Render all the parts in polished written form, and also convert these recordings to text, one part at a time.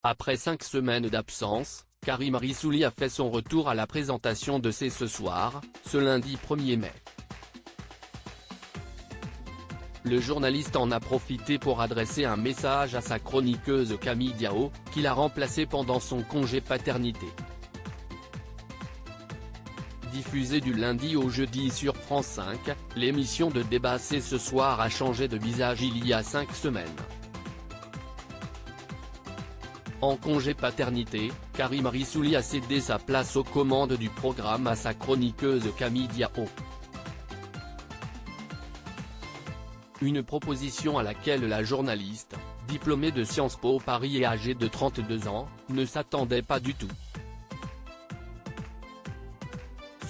Après 5 semaines d'absence, Karim Rissouli a fait son retour à la présentation de C'est ce soir, ce lundi 1er mai. Le journaliste en a profité pour adresser un message à sa chroniqueuse Camille Diao, qui l'a remplacée pendant son congé paternité. Diffusée du lundi au jeudi sur France 5, l'émission de débat C'est ce soir a changé de visage il y a 5 semaines. En congé paternité, Karim Rissouli a cédé sa place aux commandes du programme à sa chroniqueuse Camille Diao. Une proposition à laquelle la journaliste, diplômée de Sciences Po Paris et âgée de 32 ans, ne s'attendait pas du tout.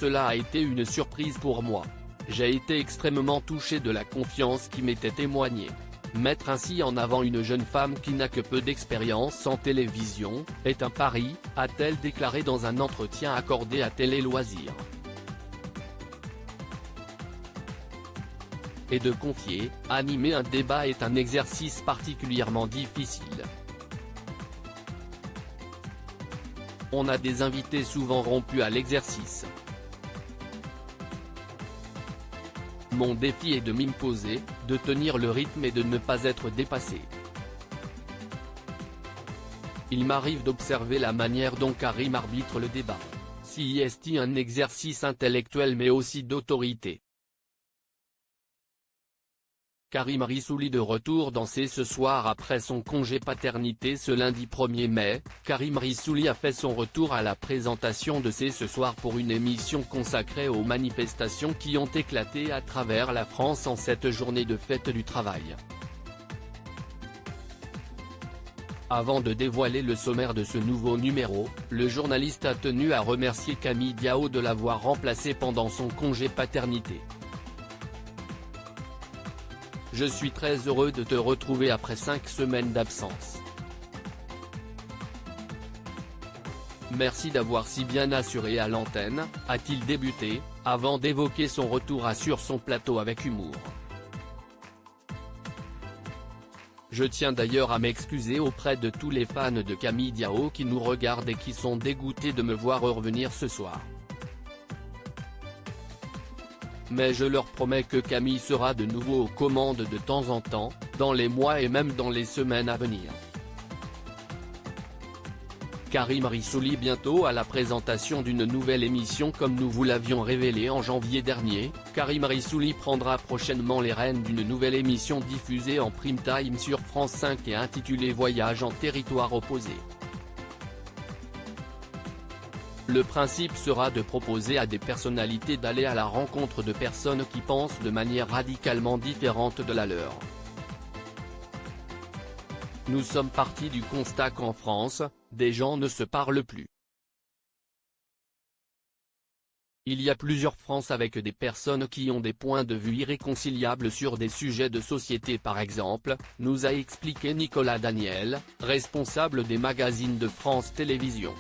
Cela a été une surprise pour moi. J'ai été extrêmement touché de la confiance qui m'était témoignée. Mettre ainsi en avant une jeune femme qui n'a que peu d'expérience en télévision, est un pari, a-t-elle déclaré dans un entretien accordé à Télé Loisirs. Et de confier, animer un débat est un exercice particulièrement difficile. On a des invités souvent rompus à l'exercice. Mon défi est de m'imposer, de tenir le rythme et de ne pas être dépassé. Il m'arrive d'observer la manière dont Karim arbitre le débat. C'est un exercice intellectuel mais aussi d'autorité. Karim Rissouli de retour dans C'est ce soir après son congé paternité ce lundi 1er mai, Karim Rissouli a fait son retour à la présentation de C'est ce soir pour une émission consacrée aux manifestations qui ont éclaté à travers la France en cette journée de fête du travail. Avant de dévoiler le sommaire de ce nouveau numéro, le journaliste a tenu à remercier Camille Diao de l'avoir remplacé pendant son congé paternité. Je suis très heureux de te retrouver après 5 semaines d'absence. Merci d'avoir si bien assuré à l'antenne, a-t-il débuté, avant d'évoquer son retour sur son plateau avec humour. Je tiens d'ailleurs à m'excuser auprès de tous les fans de Camille Diao qui nous regardent et qui sont dégoûtés de me voir revenir ce soir. Mais je leur promets que Camille sera de nouveau aux commandes de temps en temps, dans les mois et même dans les semaines à venir. Karim Rissouli bientôt à la présentation d'une nouvelle émission comme nous vous l'avions révélé en janvier dernier, Karim Rissouli prendra prochainement les rênes d'une nouvelle émission diffusée en prime time sur France 5 et intitulée Voyage en territoire opposé. Le principe sera de proposer à des personnalités d'aller à la rencontre de personnes qui pensent de manière radicalement différente de la leur. Nous sommes partis du constat qu'en France, des gens ne se parlent plus. Il y a plusieurs France avec des personnes qui ont des points de vue irréconciliables sur des sujets de société par exemple, nous a expliqué Nicolas Daniel, responsable des magazines de France Télévisions.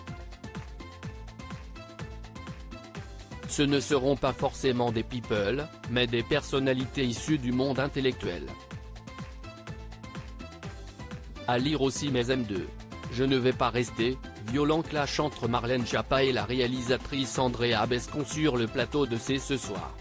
Ce ne seront pas forcément des people, mais des personnalités issues du monde intellectuel. À lire aussi mes M2. Je ne vais pas rester, violent clash entre Marlène Schiappa et la réalisatrice Andrea Bescon sur le plateau de C'est ce soir.